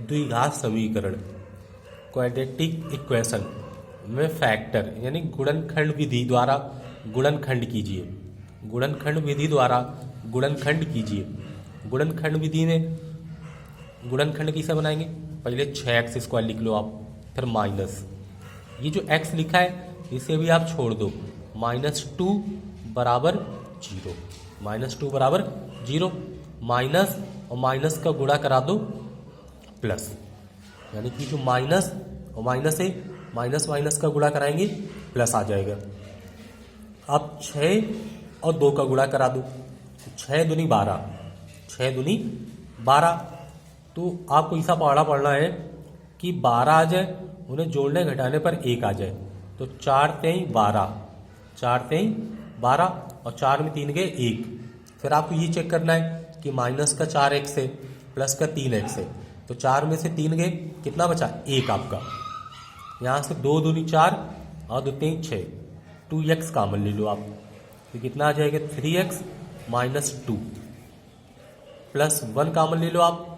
द्विघात समीकरण quadratic equation में फैक्टर यानी गुणनखंड विधि द्वारा गुणनखंड कीजिए। गुणनखंड विधि द्वारा गुणनखंड कीजिए। गुणनखंड विधि में गुणनखंड किसे बनाएंगे? पहले 6x² लिख लो आप, फिर माइनस ये जो x लिखा है इसे भी आप छोड़ दो, -2 बराबर 0, -2 बराबर 0, माइनस और माइनस का गुणा करा दो प्लस, यानी कि जो माइनस और माइनस है माइनस माइनस का गुणा कराएंगे प्लस आ जाएगा। अब 6 और 2 का गुणा करा दो, 6 दूनी 12, 6 दूनी 12। तो आपको ऐसा पढ़ना है कि 12 आ जाए, उन्हें जोड़ने घटाने पर 1 आ जाए। तो 4 तेई 12, 4 तेई 12 और 4 में 3 गए 1। फिर आपको ये चेक करना है कि माइनस का 4x है प्लस का 3x है, तो 4 में से 3 गए, कितना बचा? 1 आपका। यहाँ से 2 दूनी 4 और 2 तीन 6, 2x कॉमन ले लो आप, तो कितना आ जाएगा? 3x - 2 प्लस 1 कॉमन ले लो आप,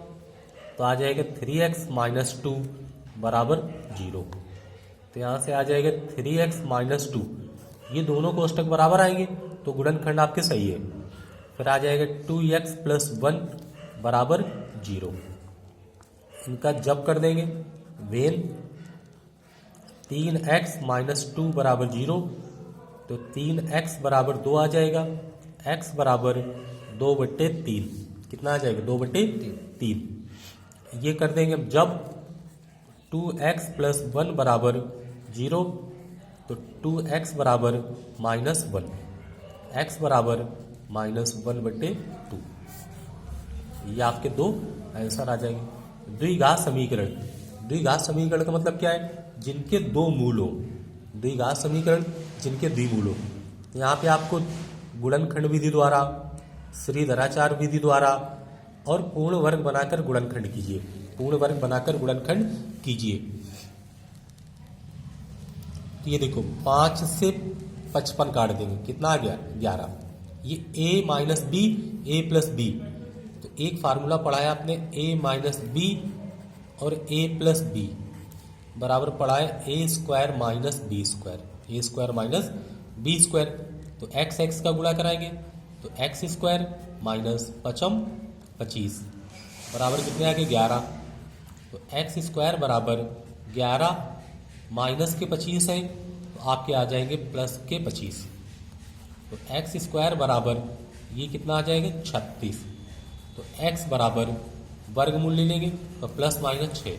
तो आ जाएगा 3x - 2 बराबर 0। तो यहाँ से आ जाएगा 3x - 2, ये दोनों कोष्टक बराबर आएंगे तो गुणनखंड आपके सही है। फिर आ जाएगा 2x + 1 बराबर 0। इनका जब कर देंगे वेन 3x - 2 बराबर 0, तो 3x बराबर 2 आ जाएगा, x बराबर 2/3, कितना आ जाएगा? 2/3। ये कर देंगे जब 2x + 1 बराबर 0, तो 2x बराबर -1, x बराबर -1/2। ये आपके दो आंसर आ जाएंगे। द्विघात समीकरण, द्विघात समीकरण का मतलब क्या है? जिनके दो मूल हो। द्विघात समीकरण जिनके द्विमूल हो। यहाँ पे आपको गुणनखंड विधि द्वारा, श्रीधराचार्य विधि द्वारा और पूर्ण वर्ग बनाकर गुणनखंड कीजिए। पूर्ण वर्ग बनाकर गुणनखंड कीजिए। तो ये देखो 5 से 55 काट देंगे, कितना आ गया? 11। ये a - b, a + b, तो एक फार्मूला पढ़ा है आपने, a - b और a + b बराबर पढ़ा है a² - b², a² - b²। तो x का गुणा कराएंगे तो x² - 5 25 बराबर कितने आ गए? 11। तो x² बराबर 11 माइनस के 25 है, तो आपके आ जाएंगे प्लस के 25। तो x² बराबर ये कितना आ जाएगा? 36। तो x बराबर वर्गमूल ले लेंगे तो ±6।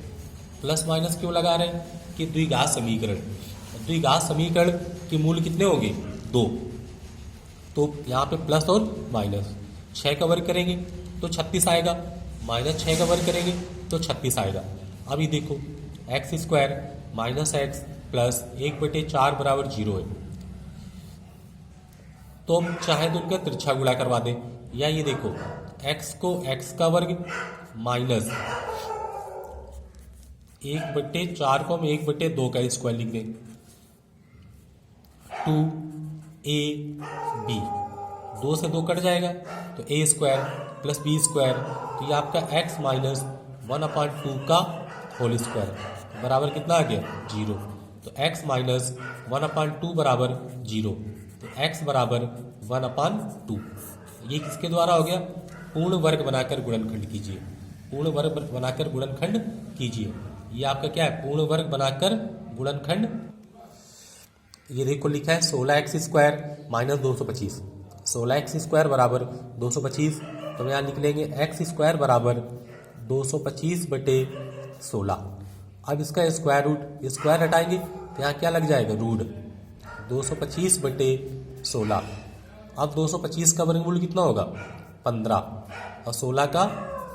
प्लस माइनस क्यों लगा रहे हैं? कि द्विघात समीकरण, द्विघात समीकरण के मूल कितने होंगे? 2। तो यहाँ पे प्लस और माइनस, 6 का वर्ग करेंगे तो 36 आएगा, -6 का वर्ग करेंगे तो 36 आएगा। अभी देखो x² - x प्लस 1/4 बराबर 0 है, तो हम चाहे तो उनका तिरछा गुणा करवा दें। या ये देखो x को x का वर्ग माइनस 1/4 को हम 1/2 का स्क्वायर लिख दें, 2ab, 2 से 2 कट जाएगा तो a² + b², तो ये आपका x - 1/2 का होल स्क्वायर बराबर कितना आ गया? 0। तो x - 1/2 बराबर 0, तो x बराबर 1/2। ये किसके द्वारा हो गया? पूर्ण वर्ग बनाकर गुणनखंड कीजिए। पूर्ण वर्ग बनाकर गुणनखंड कीजिए। ये आपका क्या है? पूर्ण वर्ग बनाकर गुणनखंड। ये देखो लिखा है 16x² - 225, 16x² बराबर 225। तो यहाँ लिख लेंगे x² बराबर 225/16। अब इसका स्क्वायर रूट, स्क्वायर हटाएंगे तो यहाँ क्या लग जाएगा? रूट 225/16। अब 225 का वर्गमूल कितना होगा? 15 और 16 का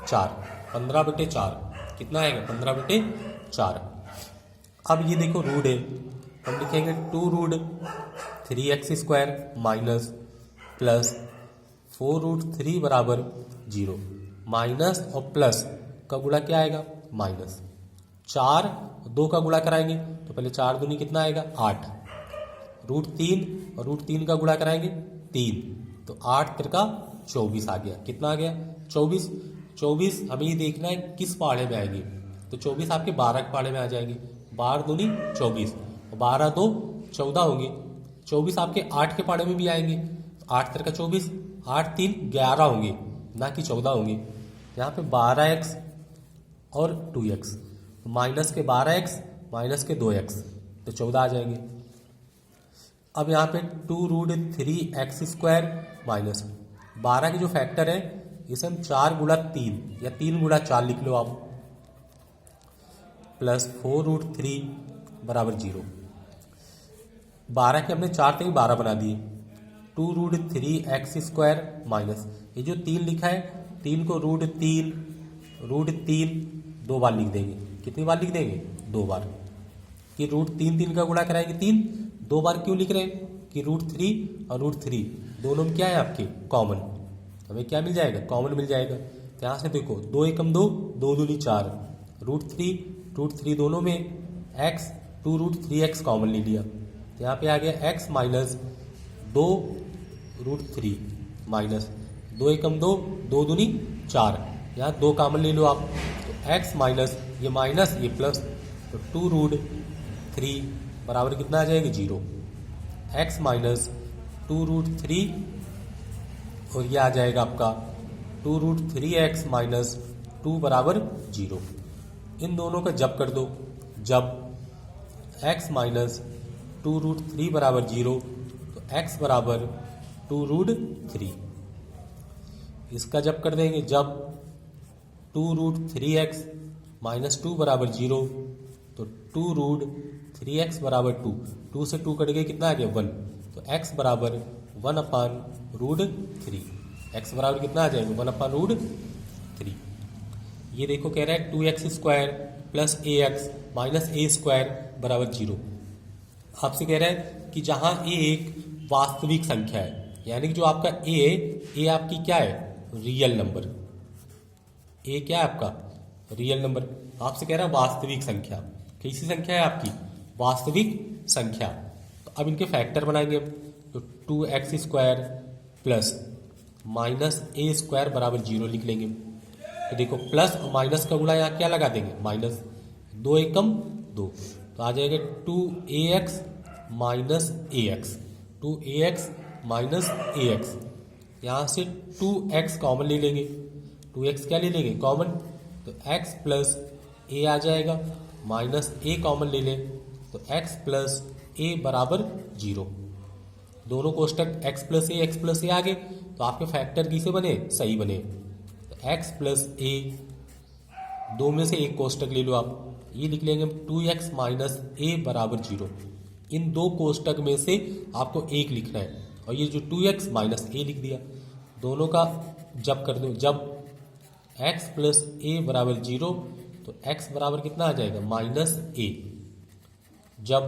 4, 15/4 कितना आएगा? 15/4। अब ये देखो रूट है, हम लिखेंगे 2√3x² माइनस प्लस 4√3 बराबर 0। माइनस और प्लस का गुणा क्या आएगा? माइनस। 4 2 का गुणा कराएंगे तो पहले 4 दूनी कितना आएगा? 8। √3 और √3 का गुणा कराएंगे 3, तो 8 3 का 24 आ गया। कितना आ गया? 24। 24 हमें ये देखना है किस पहाड़े में आएगी। तो 24 आपके 12 के पाड़े में आ जाएंगे, 12 दूनी 24, 12 दो 14 होंगे। 24 आपके 8 के पाड़े में भी आएंगे, 8 तेरह 24, 8 3 11 होंगे, ना कि 14 होंगे। यहाँ पे 12x और 2x, माइनस के 12x माइनस के 2x, तो 14 आ जाएंगे। अब यहाँ पे 2√3x² माइनस 12 के जो फैक्टर है इसे हम 4×3 या 3×4 लिख लो आप, प्लस 4√3 बराबर 0। 12 के हमने 4 से 12 बना दिए। 2√3x² माइनस ये जो 3 लिखा है 3 को √3 2 बार लिख देंगे। कितनी बार लिख देंगे? 2 बार। कि √3 का गुणा कराएंगे 3, 2 बार क्यों लिख रहे हैं? कि √3 और √3 दोनों में क्या है आपके? कॉमन। हमें क्या मिल जाएगा? कॉमन मिल जाएगा। तो यहाँ से देखो 2 एकम 2, 2 दूनी 4, √3 दोनों में x 2√3x कॉमन ले लिया। तो यहाँ पे आ गया x माइनस 2√3 माइनस 2 एकम 2, 2 दूनी 4, यहाँ 2 कॉमन ले लो आप। तो x माइनस ये माइनस ये प्लस, तो 2√3 बराबर कितना आ जाएगा? 0। x माइनस 2√3 और ये आ जाएगा आपका 2√3x माइनस 2 बराबर 0। इन दोनों का जब कर दो, जब x माइनस 2√3 बराबर 0 तो x बराबर 2√3। इसका जब कर देंगे, जब 2√3x माइनस 2 बराबर 0 तो 2√3x बराबर 2, 2 से 2 कट गए, कितना आ गया? 1। तो x बराबर 1/√3। x बराबर कितना आ जाएगा? 1/√3। ये देखो कह रहा है 2x² plus ax minus a² बराबर 0। आपसे कह रहा है कि जहां a एक वास्तविक संख्या है, यानी कि जो आपका a है, a आपकी क्या है? Real number. a क्या है आपका? Real number. आपसे कह रहा है वास्तविक संख्या। कैसी संख्या है आपकी? वास्तविक संख्या। तो अब इनके फैक्टर बनाएंगे हम। तो 2x² प्लस माइनस a² बराबर 0 लिख लेंगे। तो देखो प्लस और माइनस का गुणा यहाँ क्या लगा देंगे? माइनस, 2 एकम 2, तो आ जाएगा 2ax minus ax, 2ax minus ax। यहाँ से 2x कॉमन ले लेंगे। 2x क्या ले लेंगे? कॉमन। तो x प्लस a आ जाएगा, माइनस a कॉमन ले लें तो x प्लस a बराबर 0। दोनों कोष्टक x प्लस a आ गए, तो आपके फैक्टर किसे बने? सही बने। तो x प्लस a, दो में से एक कोष्टक ले लो आप, ये लिख लेंगे 2x माइनस a बराबर 0। इन दो कोष्टक में से आपको एक लिखना है, और ये जो 2x माइनस a लिख दिया। दोनों का जब कर दो, जब x प्लस a बराबर 0 तो x बराबर कितना आ जाएगा? Minus a। जब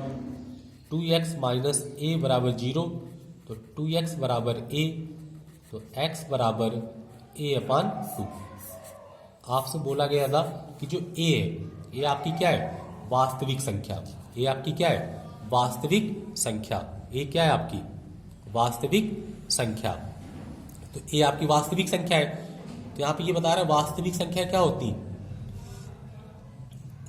2x माइनस a बराबर 0 तो 2x बराबर a, तो x बराबर a/2। आपसे बोला गया था कि जो a है, ये आपकी क्या है? वास्तविक संख्या। ये आपकी क्या है? वास्तविक संख्या। ये क्या है आपकी? वास्तविक संख्या। तो ये आपकी वास्तविक संख्या है। तो यहाँ पे ये बता रहा है वास्तविक संख्या क्या होती?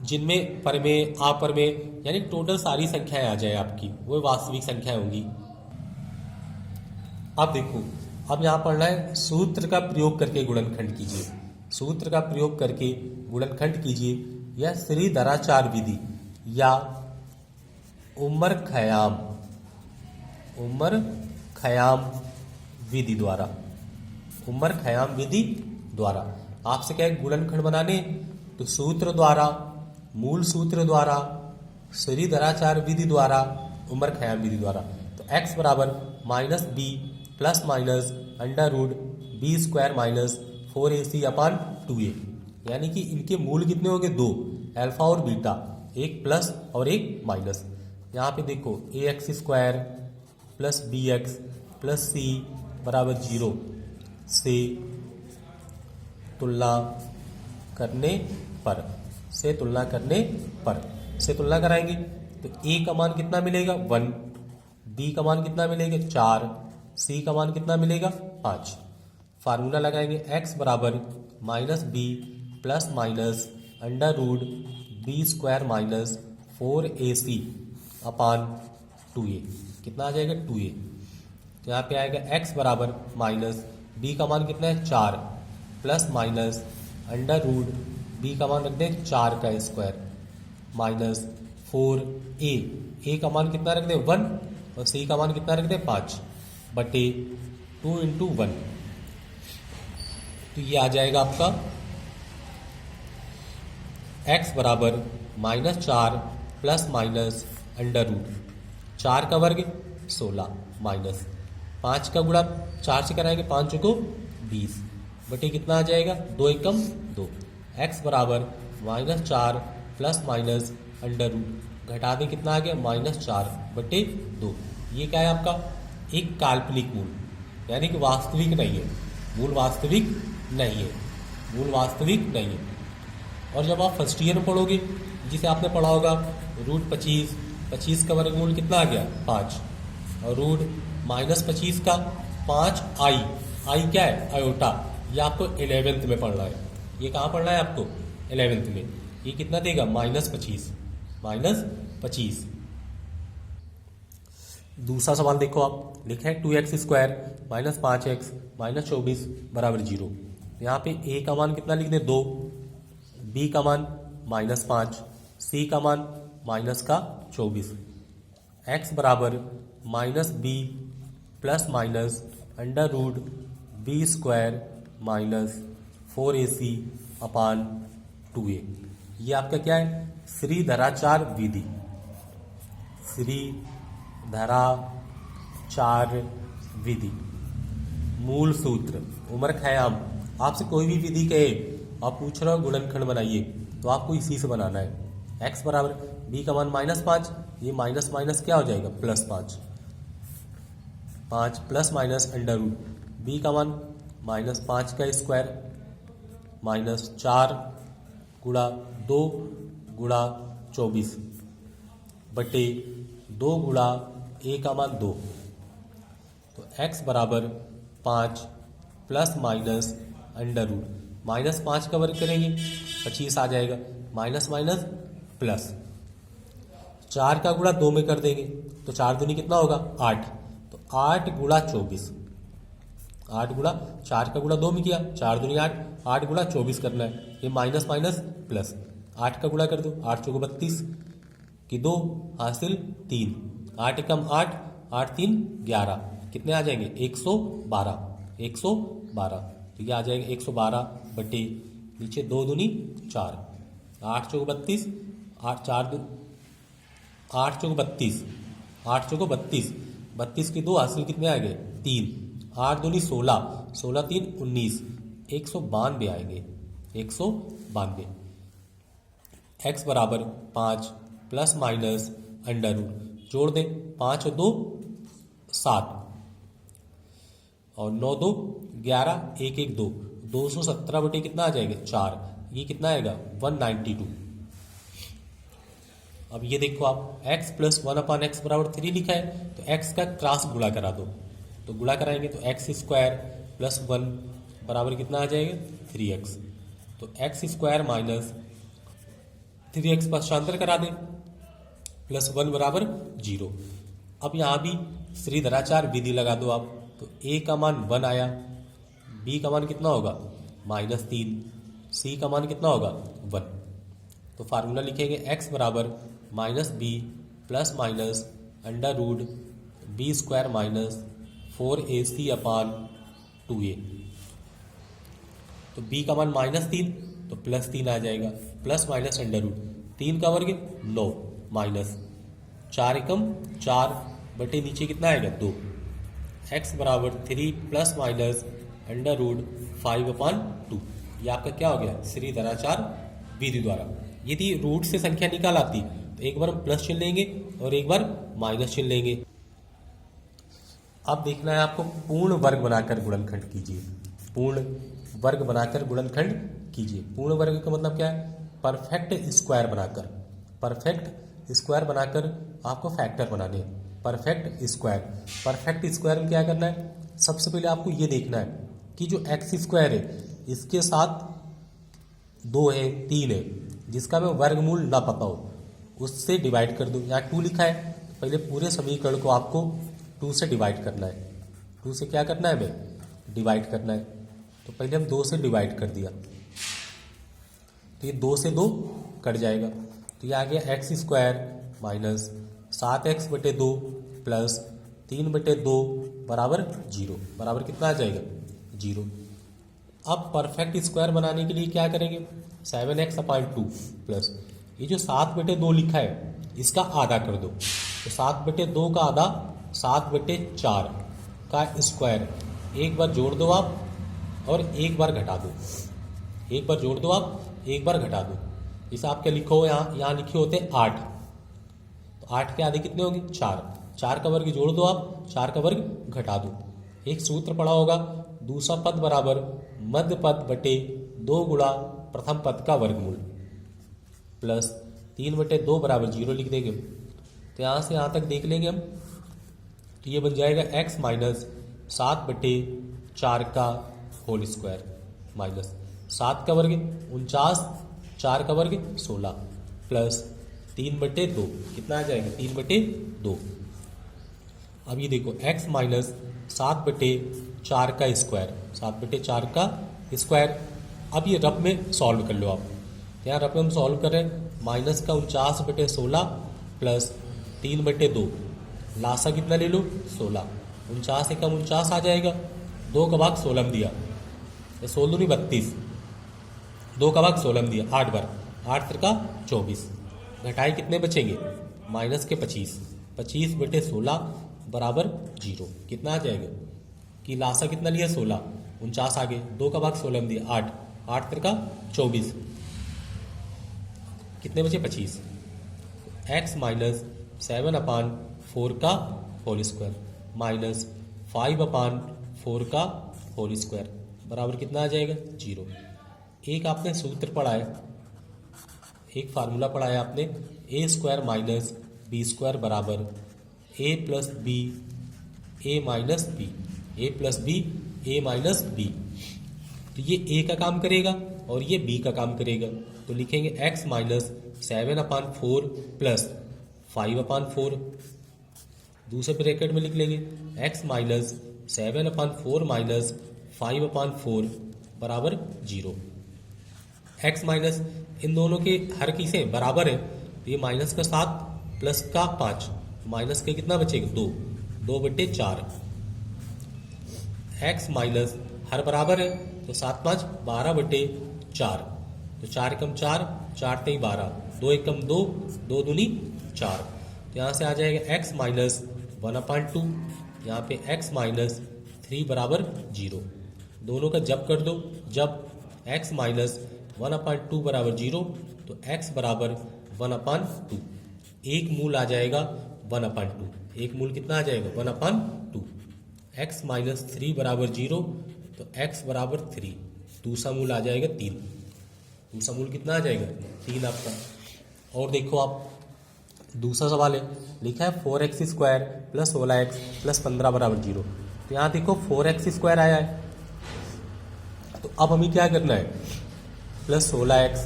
जिनमें परमेय, अपरमेय, यानी टोटल सारी संख्याएं आ जाए आपकी, वो वास्तविक संख्याएं होंगी। अब देखो, अब यहाँ पढ़ना है सूत्र का प्रयोग करके गुणनखंड कीजिए। सूत्र का प्रयोग करके गुणनखंड कीजिए। यह श्रीधराचार्य विधि या उमर खयाम विधि द्वारा, उमर खयाम विधि द्वारा आपसे क्या है? गुणनखंड बनाने। तो सूत्र द्वारा, मूल सूत्र द्वारा, श्रीधराचार्य विधि द्वारा, उमर खयाम विधि द्वारा। तो x बराबर minus b plus minus √b² minus 4ac/2a, यानी कि इनके मूल कितने हो गए? 2, अल्फा और बीटा, एक प्लस और एक माइनस। यहाँ पे देखो ax² plus bx plus c बराबर 0 से तुलना करने पर, से तुलना कराएंगे तो a का मान कितना मिलेगा? 1, b का मान कितना मिलेगा? 4, c का मान कितना मिलेगा? 5। फार्मूला लगाएंगे x बराबर minus b plus minus under root B square minus 4ac upon 2a। कितना आ जाएगा 2a। तो यहाँ पे आएगा x बराबर माइनस b का मान कितना है 4 plus minus under root b का मान रख दें 4 का स्क्वायर माइनस 4a का मान कितना रख दें 1 और c का मान कितना रख दें 5 बटे 2 इंटू 1। तो ये आ जाएगा आपका x बराबर minus 4 plus minus under root 4 का वर्ग 16 माइनस 5 का गुणा 4 से कराएंगे 5 को 20 बटे कितना आ जाएगा 2 एकम 2। x बराबर minus 4 plus minus under root घटा दें कितना आ गया माइनस 4 बटे 2। ये क्या है आपका एक काल्पनिक मूल, यानी कि वास्तविक नहीं है। मूल वास्तविक नहीं है, मूल वास्तविक नहीं है। और जब आप फर्स्ट ईयर में पढ़ोगे, जिसे आपने पढ़ा होगा रूट 25 का वर्गमूल कितना आ गया 5 और रूट माइनस 25 का 5 आई क्या है आयोटा। ये आपको 11th में पढ़ना है। ये कहाँ पढ़ना है आपको 11th में। ये कितना देगा माइनस 25। दूसरा सवाल देखो आप, लिखा है 2x square minus 5x minus 24 बराबर 0। यहाँ पे a का मान कितना लिख दें 2, b का मान माइनस 5, c का मान माइनस का 24, x बराबर minus b plus minus under root b square minus 4ac upon 2a। ये आपका क्या है श्रीधराचार्य विधि। श्रीधराचार्य विधि मूल सूत्र उम्र खयाम। आपसे कोई भी विधि कहे, आप पूछ रहे हो गुणनखंड बनाइए, तो आपको इसी से बनाना है। x बराबर b का मान माइनस 5, ये माइनस माइनस क्या हो जाएगा plus 5 plus minus under root b का मान माइनस 5 का स्क्वायर माइनस 4 गुणा 2 गुणा 24 बटे 2 गुणा a का मान 2। तो x बराबर 5 plus minus under root minus 5 का वर्ग करेंगे 25 आ जाएगा, माइनस माइनस प्लस 4 का गुणा 2 में कर देंगे तो 4 दूनी कितना होगा 8। तो 8 गुणा 24, 8 गुणा 4 का गुणा 2 में किया 4 दूनी 8 गुणा 24 करना है। ये माइनस माइनस प्लस 8 का गुणा कर दो 8 चौको 32 की 2 हासिल 3, 8 एकम 8 8 3 11 कितने आ जाएंगे 112। तो ये आ जाएगा 112 बटे नीचे 2 दूनी 4, 8 चौको 32 8 चौको 32 32 की 2 हासिल कितने आ गए 3, 8 दूनी 16 3 19 192 आएंगे 192। x बराबर 5 प्लस माइनस अंडर रूट जोड़ दें 5 और 2 7 और 9 2 11 1 1 2 217 बटे कितना आ जाएगा 4। ये कितना आएगा 192। अब ये देखो आप x प्लस 1 अपान एक्स बराबर 3 लिखा है, तो x का क्रॉस गुणा करा दो। तो गुणा कराएंगे तो x स्क्वायर प्लस 1 बराबर कितना आ जाएगा 3x। तो x स्क्वायर माइनस 3x पक्षांतर करा दें प्लस 1 बराबर 0। अब यहाँ भी श्रीधराचार्य विधि लगा दो आप। तो a का मान 1 आया, b का मान कितना होगा -3, c का मान कितना होगा 1। तो फार्मूला लिखेंगे x बराबर -b plus minus under root b square minus 4ac upon 2a। तो b का मान -3 तो +3 आ जाएगा, प्लस माइनस अंडर रूट 3 का वर्ग 9 माइनस 4 एकम 4 बटे नीचे कितना आएगा 2। x बराबर 3 प्लस माइनस अंडर रूट 5 अपान 2। ये आपका क्या हो गया श्रीधराचार्य विधि द्वारा। यदि रूट से संख्या निकाल आती तो एक बार प्लस चिन्ह लेंगे और एक बार माइनस चिन्ह लेंगे। अब देखना है आपको पूर्ण वर्ग बनाकर गुणनखंड कीजिए। पूर्ण वर्ग बनाकर गुणनखंड कीजिए। पूर्ण वर्ग का मतलब क्या है परफेक्ट स्क्वायर बनाकर। परफेक्ट स्क्वायर बनाकर आपको फैक्टर बनाने हैं। परफेक्ट स्क्वायर में क्या करना है, सबसे पहले आपको ये देखना है कि जो एक्स स्क्वायर है इसके साथ 2 है 3 है, जिसका मैं वर्गमूल ना पता हो उससे डिवाइड कर दो। यहाँ 2 लिखा है, पहले पूरे समीकरण को आपको 2 से डिवाइड करना है। 2 से क्या करना है हमें? डिवाइड करना है। तो पहले हम 2 से डिवाइड कर दिया, तो ये 2 से 2 कट जाएगा, तो ये आ गया x square minus 7x/2 plus 3/2 बराबर 0। बराबर कितना आ जाएगा? 0। अब परफेक्ट स्क्वायर बनाने के लिए क्या करेंगे? 7x/2 प्लस ये जो 7/2 लिखा है इसका आधा कर दो, तो 7/2 का आधा 7/4 का स्क्वायर। एक बार जोड़ दो आप और एक बार घटा दो। एक बार जोड़ दो आप, एक बार घटा दो। जैसे आप क्या लिखो, यहाँ लिखे होते हैं 8, तो 8 के आधे कितने होंगे? 4। 4 का वर्ग जोड़ दो आप, 4 का वर्ग घटा दो। एक सूत्र पड़ा होगा, दूसरा पद बराबर मध्य पद बटे 2 गुणा प्रथम पद का वर्गमूल प्लस 3/2 बराबर 0 लिख देंगे। तो यहाँ से यहाँ तक देख लेंगे हम, तो ये बन जाएगा x माइनस 7/4 का होल स्क्वायर माइनस 7 का वर्ग 49, 4 का वर्ग 16 प्लस 3/2 कितना आ जाएगा? 3/2। अब ये देखो x माइनस 7/4 का स्क्वायर, 7/4 का स्क्वायर। अब ये रफ में सॉल्व कर लो आप। यहाँ रफ में हम सॉल्व कर रहे हैं, माइनस का 49/16 प्लस 3/2, लासा कितना ले लो? 16। 49 एकम 49 आ जाएगा, 2 का भाग 16 में दिया, 16 दूनी 32, 2 का भाग 16 में दिया, 8 बार, 8 त्रिका 24, घटाए कितने बचेंगे? माइनस के 25, 25/16 बराबर 0। कितना आ जाएगा? कि लासा कितना लिया? 16, 49 आ गए, 2 का भाग 16 में दिया, 8, 8 त्रिका 24, कितने बचे? 25। x माइनस 7/4 का होल स्क्वायर माइनस 5/4 का होल स्क्वायर बराबर कितना आ जाएगा? 0। एक आपने सूत्र पढ़ा है, एक फार्मूला पढ़ा है आपने, a square minus b square बराबर a plus b a minus b, a plus b a minus b. तो ये a का काम करेगा और ये b का काम करेगा, तो लिखेंगे x माइनस 7/4 प्लस 5/4, दूसरे ब्रैकेट में लिख लेंगे x माइनस 7/4 माइनस 5/4 बराबर 0। x माइनस इन दोनों के हर की से बराबर है, तो ये माइनस का 7 प्लस का 5, माइनस के कितना बचेगा? 2, 2/4। x माइनस हर बराबर है, तो 7 5 12/4, तो 4 एकम 4, 4 तेई 12, 2 एकम 2, 2 दूनी 4। तो यहाँ से आ जाएगा x माइनस 1/2, यहाँ पे x माइनस 3 बराबर 0। दोनों का जब कर दो, जब x माइनस 1/2 बराबर 0, तो x बराबर 1/2, एक मूल आ जाएगा 1/2, एक मूल कितना आ जाएगा? 1/2। x माइनस 3 बराबर 0, तो x बराबर 3, दूसरा मूल आ जाएगा 3, दूसरा मूल कितना आ जाएगा? 3 आपका। और देखो आप दूसरा सवाल है, लिखा है 4x square plus 16x plus 15 बराबर 0। तो यहाँ देखो 4x स्क्वायर आया है, तो अब हमें क्या करना है? प्लस 16x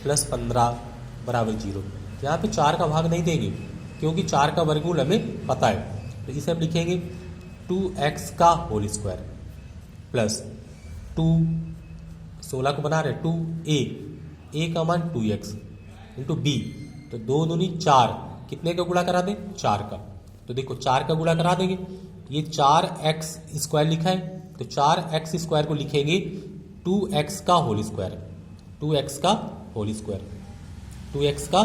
प्लस 15 बराबर 0। यहाँ पे 4 का भाग नहीं देंगे क्योंकि 4 का वर्गमूल हमें पता है, तो इसे हम लिखेंगे 2x का होल स्क्वायर प्लस 2, 16 को बना रहे 2a का मान 2x इंटू b, तो 2 दूनी 4, कितने का गुणा करा दें? 4 का। तो देखो 4 का गुणा करा देंगे, ये 4x स्क्वायर लिखा है, तो 4x स्क्वायर को लिखेंगे 2x का होल स्क्वायर, 2x का होल स्क्वायर, 2x का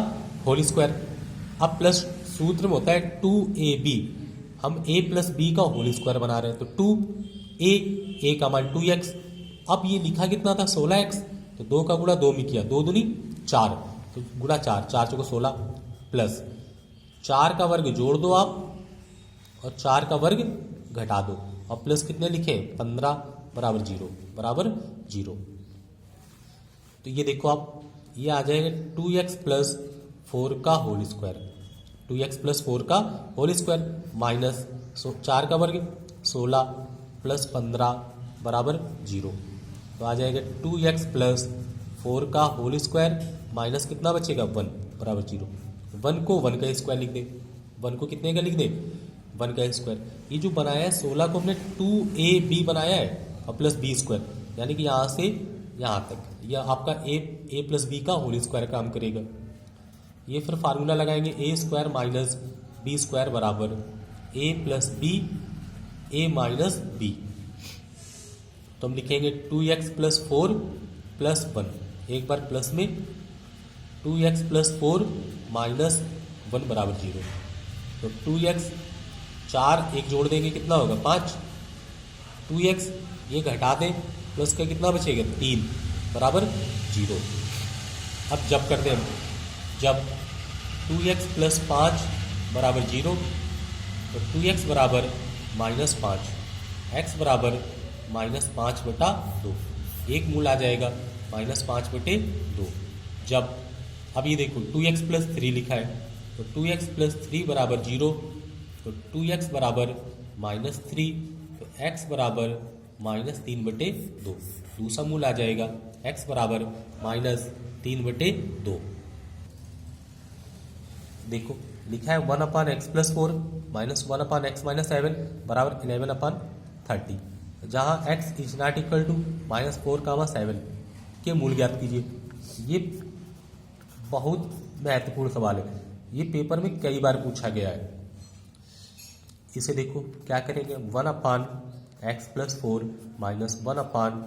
होल स्क्वायर। अब प्लस सूत्र में होता है 2ab, हम a प्लस b का होल स्क्वायर बना रहे हैं, तो 2a का मान 2x। अब ये लिखा कितना था? 16x, तो 2 का गुणा 2 में किया, 2 दूनी 4, तो गुणा 4, 4 चौको 16 प्लस 4 का वर्ग जोड़ दो आप और 4 का वर्ग घटा दो, और प्लस कितने लिखे? 15 बराबर 0, बराबर 0। तो ये देखो आप, ये आ जाएगा 2x प्लस 4 का होल स्क्वायर, 2x प्लस 4 का होल स्क्वायर माइनस 4 का वर्ग 16 प्लस 15 बराबर 0। तो आ जाएगा 2x प्लस 4 का होल स्क्वायर माइनस कितना बचेगा 1 बराबर 0। 1 को 1 का स्क्वायर लिख दे, 1 को कितने का लिख दे 1 का स्क्वायर। ये जो बनाया है 16 को हमने 2ab बनाया है और प्लस बी स्क्वायर, यानी कि यहाँ से यहाँ तक यह आपका a प्लस बी का होल स्क्वायर काम करेगा। ये फिर फार्मूला लगाएंगे a square minus b square बराबर a plus b a minus b. तो हम लिखेंगे 2x प्लस 4 प्लस 1, एक बार प्लस में 2x प्लस 4 माइनस 1 बराबर 0। तो 2x 4 एक जोड़ देंगे कितना होगा 5, 2x ये घटा दें प्लस का कितना बचेगा 3 बराबर 0। अब जब कर दें हम, जब 2x प्लस 5 बराबर 0 तो 2x बराबर माइनस 5, x बराबर माइनस 5 बटा 2, एक मूल आ जाएगा माइनस 5 बटे 2। जब अब ये देखो 2x प्लस 3 लिखा है तो 2x प्लस 3 बराबर 0, तो 2x बराबर माइनस 3, तो x बराबर माइनस 3 बटे 2, दूसरा मूल आ जाएगा x बराबर माइनस 3 बटे 2। देखो लिखा है 1 upon x plus 4 minus 1 upon x minus 7 बराबर 11 अपान 30, जहाँ x is not equal to minus 4, 7 के मूल ज्ञात कीजिए। ये बहुत महत्वपूर्ण सवाल है, ये पेपर में कई बार पूछा गया है। इसे देखो क्या करेंगे, 1 upon x plus 4 minus 1 upon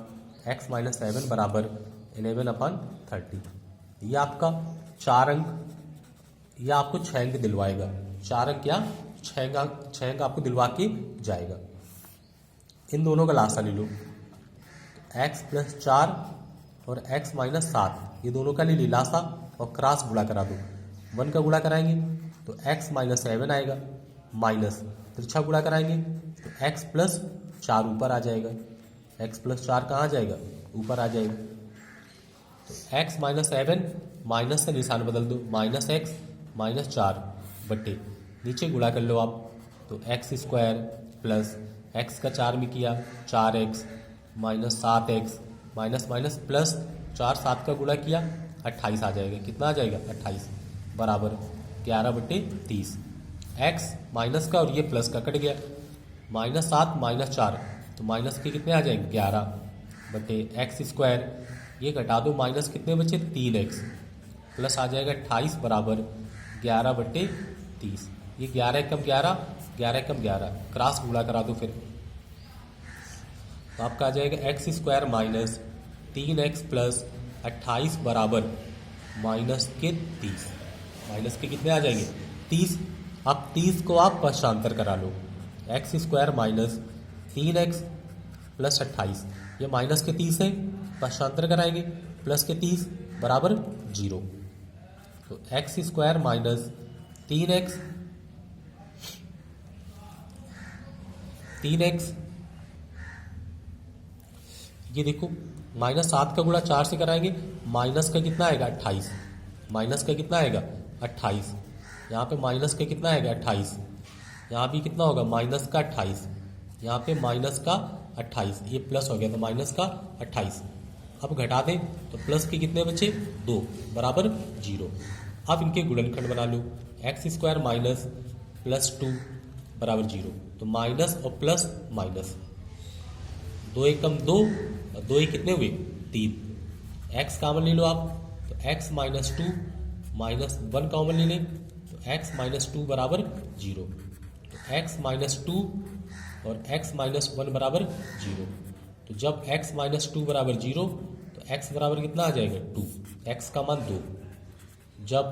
x minus 7 बराबर 11 अपान 30। ये आपका 4 अंक या आपको 6 अंक दिलवाएगा, 4 अंक या 6 अंक आपको दिलवा के जाएगा। इन दोनों का लासा ले लो, एक्स प्लस 4 और एक्स माइनस 7, ये दोनों का ले ली लासा और क्रॉस गुणा करा दो। 1 का गुणा कराएंगे तो एक्स माइनस 7 आएगा, माइनस तिरछा गुणा कराएंगे तो एक्स प्लस 4 ऊपर आ जाएगा, एक्स प्लस 4 कहाँ आ जाएगा ऊपर आ जाएगा। तो एक्स माइनस 7 माइनस से निशान बदल दो, माइनस एक्स माइनस 4 बटे नीचे गुणा कर लो आप, तो एक्स स्क्वायर प्लस एक्स का 4 में किया 4x minus 7x minus minus plus 4 7 का गुणा किया 28 आ जाएगा, कितना आ जाएगा 28 बराबर 11 बटे 30। x माइनस का और ये प्लस का कट गया, माइनस 7 माइनस 4 तो माइनस के कितने आ जाएंगे 11 बटे एक्स स्क्वायर, ये घटा दो माइनस कितने बचे 3x प्लस आ जाएगा 28 बराबर 11 बटे 30। ये 11 कम 11, 11 कम 11, क्रॉस गुणा करा दो फिर, तो आपका आ जाएगा x square minus 3x plus 28 बराबर माइनस के 30, माइनस के कितने आ जाएंगे 30। अब 30 को आप पक्षांतर करा लो, x square minus 3x plus 28, ये माइनस के 30 है, पक्षांतर कराएंगे प्लस के 30 बराबर 0। तो एक्स स्क्वायर माइनस 3x ये देखो माइनस 7 का गुणा 4 से कराएंगे, माइनस का कितना आएगा 28, माइनस का कितना आएगा 28, यहाँ पे माइनस का कितना आएगा 28, यहाँ भी कितना होगा माइनस का 28, यहाँ पे माइनस का 28, ये प्लस हो गया तो माइनस का 28। अब घटा दें तो प्लस के कितने बचे 2 बराबर 0। अब इनके गुणनखंड बना लो, एक्स स्क्वायर माइनस प्लस 2 बराबर 0, तो माइनस और प्लस माइनस 2 एक कम 2 और 2 एक कितने हुए 3, एक्स कॉमन ले लो आप, तो एक्स माइनस 2 माइनस 1 कॉमन ले लें तो एक्स माइनस 2 बराबर 0, तो एक्स माइनस 2 और एक्स माइनस 1 बराबर 0। तो जब एक्स माइनस 2 बराबर 0 तो एक्स बराबर कितना आ जाएगा 2, एक्स का मान 2। जब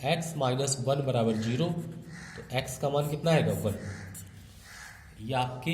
एक्स माइनस 1 बराबर 0 तो एक्स का मान कितना आएगा 1। ये आपके